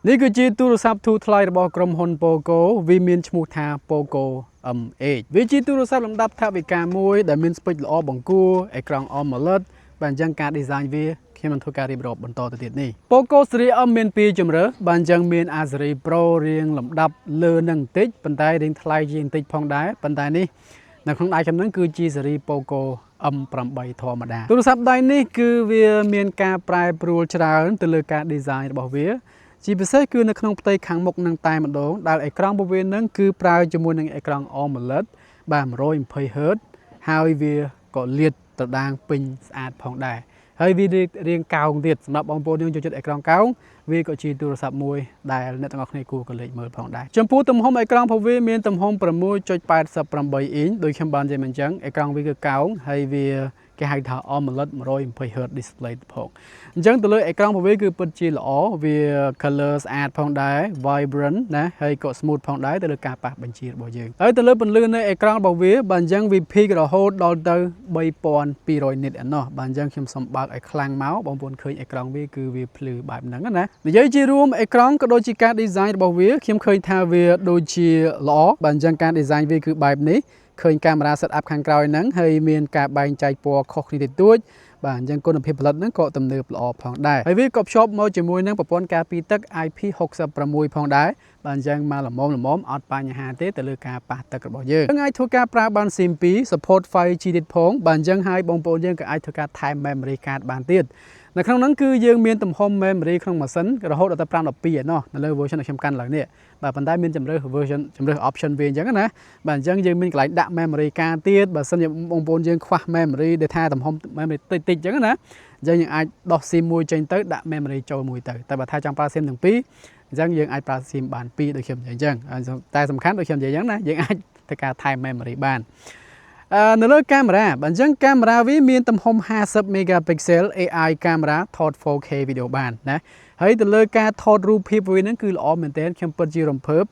នេះគឺជាទូរស័ព្ទធូរថ្លៃរបស់ក្រុមហ៊ុន Poco វាមានឈ្មោះថា Poco M8 វាជាទូរស័ព្ទលំដាប់ថវិកាមួយដែលមានស្ពេចល្អបង្គួរអេក្រង់ AMOLED បាទអញ្ចឹងការ design វាខ្ញុំនឹងធ្វើការរៀបរាប់បន្តទៅទៀតនេះ Poco Series M មាន2ជម្រើសបាទអញ្ចឹងមាន A Series Pro រៀងលំដាប់លើនឹងបន្តិចប៉ុន្តែរៀងថ្លៃជាងបន្តិចផងដែរប៉ុន្តែនេះនៅក្នុងដៃខ្ញុំនឹងគឺជា Series Poco M8 ធម្មតាទូរស័ព្ទដៃនេះគឺវាមានការប្រែប្រួលច្រើនទៅលើការ design របស់វាជាពិសេសគឺនៅក្នុងផ្ទៃខាងមុខនឹងតែម្ដងដែលអេក្រង់របស់វានឹងគឺប្រើជាមួយនឹងអេក្រង់ AMOLED បាទ 120Hz ហើយវាក៏លាតត្រដាងពេញស្អាតផងដែរហើយវារាងកោងទៀតសម្រាប់បងប្អូនយើងចូលចិត្តអេក្រង់កោងវាក៏ជាទូរស័ព្ទមួយដែលអ្នកទាំងអស់គ្នាគួរក៏លេចមើលផងដែរចំពោះទំហំអេក្រង់របស់វាមានទំហំ 6.88 អ៊ីនដូចខ្ញុំបាននិយាយមកអញ្ចឹងអេក្រង់វាគឺកោងហើយវាគេហៅថា AMOLED 120Hz display ផងអញ្ចឹងទៅលើអេក្រង់របស់វាគឺពិតជាល្អវា color ស្អាតផងដែរ vibrant ណាហើយក៏ smooth ផងដែរទៅលើការប៉ះបញ្ជារបស់យើងហើយទៅលើពន្លឺនៃអេក្រង់របស់វាបាទអញ្ចឹងវា peak រហូតដល់ទៅ 3200 nit ឯណោះបាទអញ្ចឹងខ្ញុំសូមបើកឲ្យខ្លាំងមកបងប្អូនឃើញអេក្រង់វាគឺវាភ្លឺបែបហ្នឹងណានិយាយជារួមអេក្រង់ក៏ដូចជាការ design របស់វាខ្ញុំឃើញថាវាដូចជាល្អបាទអញ្ចឹងការ design វាគឺបែបនេះឃើញកាមេរ៉ា set up ខាងក្រោយហ្នឹងហើយមានការបែងចែកពណ៌ខុសគ្នាតិចតួចបាទអញ្ចឹងគុណភាពផលិតហ្នឹងក៏ទំនើបល្អផងដែរហើយវាក៏ភ្ជាប់មកជាមួយនឹងប្រព័ន្ធការពារទឹក IP66 ផងដែរបាទអញ្ចឹងមកល្មមអត់បញ្ហាទេទៅលើការប៉ះទឹករបស់យើងយើងអាចធ្វើការប្រើបាន SIM 2 support 5G ទៀតផងបាទអញ្ចឹងហើយបងប្អូនយើងក៏អាចធ្វើការថែម memory card បានទៀតនៅក្នុងហ្នឹងគឺយើងមានទំហំ memory ក្នុងម៉ាស៊ីនរហូតដល់ទៅ512ឯណោះនៅលើ version ដែលខ្ញុំកាន់ឡើងនេះបាទប៉ុន្តែមានជំរើស version ជំរើស option វាអញ្ចឹងណាបាទអញ្ចឹងយើងមានកន្លែងដាក់ memory card ទៀតបើសិនជាបងប្អូនយើងខ្វះ memory ដែលថាទំហំ memory តិចអញ្ចឹងណាអញ្ចឹងយើងអាចដោះ SIM មួយចេញទៅដាក់ memory ចូលមួយទៅតែបើថាចង់ប្រើ SIM ទាំងពីរអញ្ចឹងយើងអាចប្រើ SIM បានពីរដូចខ្ញុំនិយាយអញ្ចឹងតែសំខាន់ដូចខ្ញុំនិយាយអញ្ចឹងណាយើងអាចធ្វើការថែម memory បាននៅលើកាមេរ៉ាបើអញ្ចឹងកាមេរ៉ាវាមានទំហំ50 megapixel AI កាមេរ៉ាថត 4K វីដេអូបានណាហើយទៅលើការថតរូបភាពវាហ្នឹងគឺល្អមែនទែនខ្ញុំពិតជារំភើប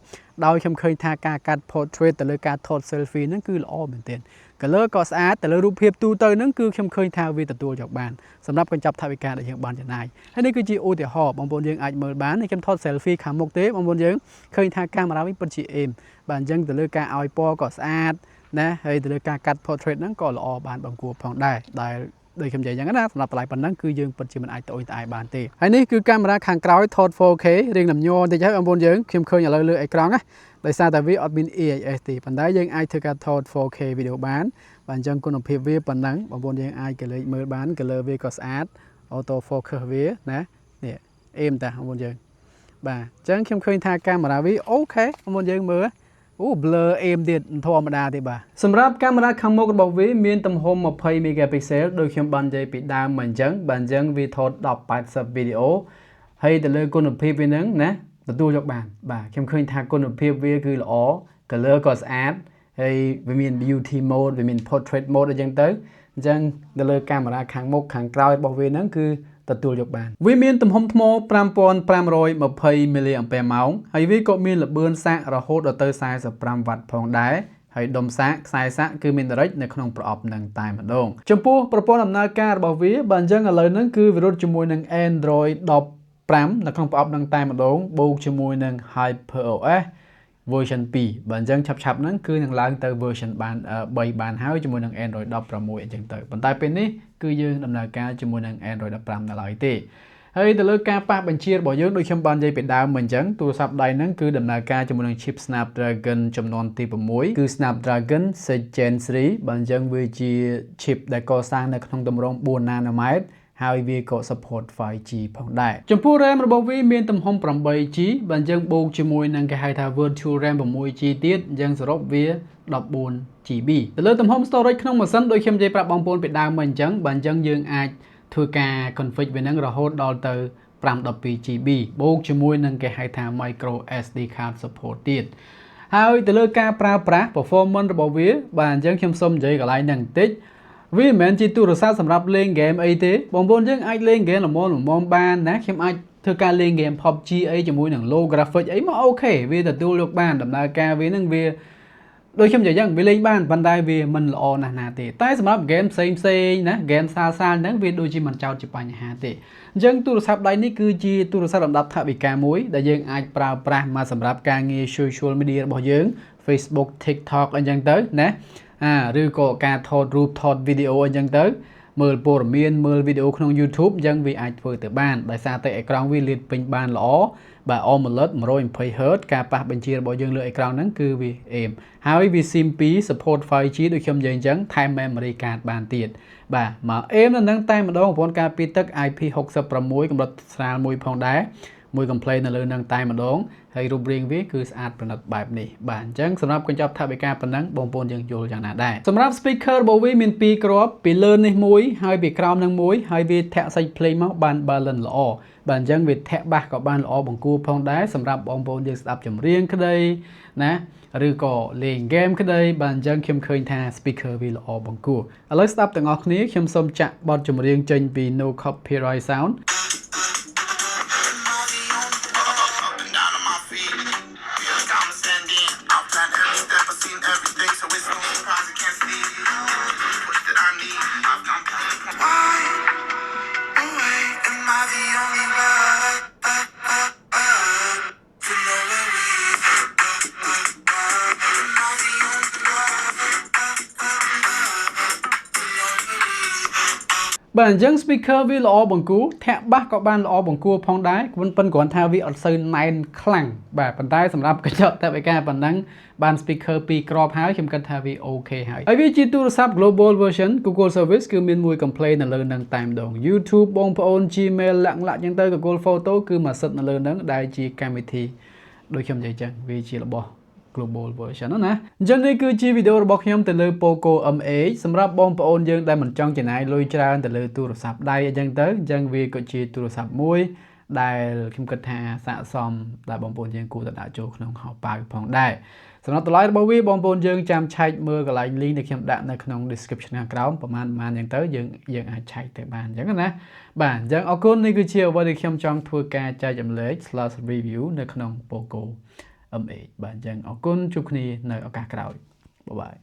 ដោយខ្ញុំឃើញថាការកាត់ portrait ទៅលើការថត selfie ហ្នឹងគឺល្អមែនទែន color ក៏ស្អាតទៅលើរូបភាពទូទៅហ្នឹងគឺខ្ញុំឃើញថាវាទទួលយកបានសម្រាប់កញ្ចប់ថវិកាដែលយើងបានចំណាយហើយនេះគឺជាឧទាហរណ៍បងប្អូនយើងអាចមើលបានខ្ញុំថត selfie ខាងមុខទេបងប្អូនយើងឃើញថាកាមេរ៉ាវាពិតជាអេមបាទអញ្ចឹងទៅលើការឲ្យពណ៌ក៏ស្អាតណាហើយទៅលើការកាត់ portrait ហ្នឹងក៏ល្អបានបង្គួរផងដែរដែលដូចខ្ញុំនិយាយអញ្ចឹងណាសម្រាប់តម្លៃប៉ុណ្ណឹងគឺយើងពិតជាមិនអាចត្អូញត្អែបានទេហើយនេះគឺកាមេរ៉ាខាងក្រោយថត 4K រៀងលំញ័របន្តិចហើយបងប្អូនយើងខ្ញុំឃើញឥឡូវលើអេក្រង់ណាដោយសារតែវាអត់មាន AIS ទេប៉ុន្តែយើងអាចធ្វើការថត 4K វីដេអូបានបាទអញ្ចឹងគុណភាពវាប៉ុណ្ណឹងបងប្អូនយើងអាចកលេចមើលបាន color វាក៏ស្អាត auto focus វាណានេះអេមតាបងប្អូនយើងបាទអញ្ចឹងខ្ញុំឃើញថាកាមេរ៉ាវាអូខេបងប្អូនយើងមើលអូ blur អេមទៀតធម្មតាទេបាទសម្រាប់កាមេរ៉ាខាងមុខរបស់វាមានទំហំ20 megapixel ដូចខ្ញុំបាននិយាយពីដើមមកអញ្ចឹងបាទអញ្ចឹងវាថត 1080 វីដេអូហើយទៅលើគុណភាពវាហ្នឹងណាទទួលយកបានបាទខ្ញុំឃើញថាគុណភាពវាគឺល្អ color ក៏ស្អាតហើយវាមាន beauty mode វាមាន portrait mode អញ្ចឹងទៅអញ្ចឹងទៅលើកាមេរ៉ាខាងមុខខាងក្រោយរបស់វាហ្នឹងគឺទទួលយកបានវាមានទំហំថ្ម 5520 mAh ហើយវាក៏មានល្បឿនសាករហូតដល់ទៅ45វ៉ាត់ផងដែរហើយដុំសាកខ្សែសាកគឺមានដរិចនៅក្នុងប្រអប់នឹងតែម្ដងចំពោះប្រព័ន្ធដំណើរការរបស់វាបើអញ្ចឹងឥឡូវហ្នឹងគឺវារត់ជាមួយនឹង Android 15នៅក្នុងប្រអប់នឹងតែម្ដងបូកជាមួយនឹង HyperOS version 2បើអញ្ចឹងឆាប់ហ្នឹងគឺនឹងឡើងទៅ version បាន3បានហើយជាមួយនឹង Android 16អញ្ចឹងទៅប៉ុន្តែពេលនេះគឺយើងដំណើរការជាមួយនឹង Android 15នៅឡើយទេហើយទៅលើការប៉ះបញ្ជារបស់យើងដូចខ្ញុំបាននិយាយពីដើមមកអញ្ចឹងទូរស័ព្ទដៃហ្នឹងគឺដំណើរការជាមួយនឹង chip Snapdragon ចំនួនទី6គឺ Snapdragon 6 Gen 3បើអញ្ចឹងវាជា chip ដែលកសាងនៅក្នុងទម្រង់4 nanometerហើយវាក៏ support 5G ផងដែរចំពោះ RAM របស់វាមានទំហំ 8G បើអញ្ចឹងបូកជាមួយនឹងគេហៅថា Virtual RAM 6G ទៀតអញ្ចឹងសរុបវា 14GB ទៅលើទំហំ storage ក្នុងម៉ាស៊ីនដូចខ្ញុំនិយាយប្រាប់បងប្អូនពីដើមមកអញ្ចឹងបើអញ្ចឹងយើងអាចធ្វើការ config វានឹងរហូតដល់ទៅ 512GB បូកជាមួយនឹងគេហៅថា micro SD card support ទៀតហើយទៅលើការប្រើប្រាស់ performance របស់វាបាទអញ្ចឹងខ្ញុំសូមនិយាយកន្លែងហ្នឹងបន្តិចវាមិនមែនជាទូរស័ព្ទសម្រាប់លេងហ្គេមអីទេបងប្អូនយើងអាចលេងហ្គេមល្មមបានណាខ្ញុំអាចធ្វើការលេងហ្គេម PUBG អីជាមួយនឹង low graphic អីមកអូខេវាទទួលយកបានដំណើរការវានឹងវា đôi khi vậy chẳng vì lên ban bàn đài vì mình lọ nà thì tại sao game xem nè game xa nè vì đôi khi mình trao chụp ảnh hà thì dân tu sắp đây ní cứ chi tu sắp làm đáp thạ bị ca muối đại dân ai pra mà sắm ráp ca nghe social media bỏ dưỡng Facebook TikTok anh dân tới nè rư có ca thọt rụp thọt video anh dân tới mờ bộ miên mờ video trong YouTube dân vì ai vừa từ ban đại sao tại ekran vi liệt bình ban lõ bà omelette mà rồi phải hết cả ba bên chia bỏ dương lựa ekran nắng cứ vì em hai vì simply support file chí đôi khi dần dần time memory card bàn tiền bà mà em là nắng tay mà đó một con pi tức IP 60 6កំណត់ស្រាលមួយផងដែរមួយ complaint នៅលើនឹងតែម្ដងហើយរូបរាងវាគឺស្អាតប្រណិតបែបនេះបាទអញ្ចឹងសម្រាប់កញ្ចប់ថវិកាប៉ុណ្ណឹងបងប្អូនយើងយល់យ៉ាងណាដែរសម្រាប់ speaker របស់វាមាន2គ្រាប់ពីលើនេះមួយហើយពីក្រោមនឹងមួយហើយវាធាក់សាច់ភ្លេងមកបាន balance ល្អបាទអញ្ចឹងវាធាក់បាសក៏បានល្អបង្គួរផងដែរសម្រាប់បងប្អូនយើងស្ដាប់ចម្រៀងក្តីណាឬក៏លេង game ក្តីបាទអញ្ចឹងខ្ញុំឃើញថា speaker វាល្អបង្គួរឥឡូវស្ដាប់ទាំងអស់គ្នាខ្ញុំសូមចាក់បទចម្រៀងចេញពី No Copyright Sound bạn dân speaker vi lọ bằng cú thẹn bác có ban lọ bằng cua phong đái vân vân còn thao vi ở sơn nine khẳng bà bàn tay sầm rạp cái chợ tại cái bàn đăng ban speaker pi crop hái trong căn thao vi ok hái ở vị trí tu sắp global version Google service cứ miền mùi complain là lớn nâng time đồng YouTube bong phone Gmail lặng lại những tới Google photo cứ mà sật là lớn nâng đại chi committee đôi khi vậy chẳng vị trí là bỏ global version ណា អញ្ចឹងនេះគឺជាវីដេអូរបស់ខ្ញុំទៅលើ Poco M8 សម្រាប់បងប្អូនយើងដែលមិនចង់ចំណាយលុយច្រើនទៅលើទូរស័ព្ទដៃអញ្ចឹងទៅអញ្ចឹងវាក៏ជាទូរស័ព្ទមួយដែលខ្ញុំគិតថាស័ក្តិសមដែលបងប្អូនយើងគួរតែដាក់ចូលក្នុងហោប៉ៅផងដែរសម្រាប់តម្លៃរបស់វាបងប្អូនយើងចាំឆែកមើលកន្លែង link ដែលខ្ញុំដាក់នៅក្នុង description ខាងក្រោមប្រហែលអញ្ចឹងទៅយើងអាចឆែកទៅបានអញ្ចឹងណាបាទអញ្ចឹងអរគុណនេះគឺជាអ្វីដែលខ្ញុំចង់ធ្វើការចែកចម្លែក /review នៅក្នុង Poco M8 បាទអញ្ចឹងអរគុណជួបគ្នានៅឱកាសក្រោយបាយបាយ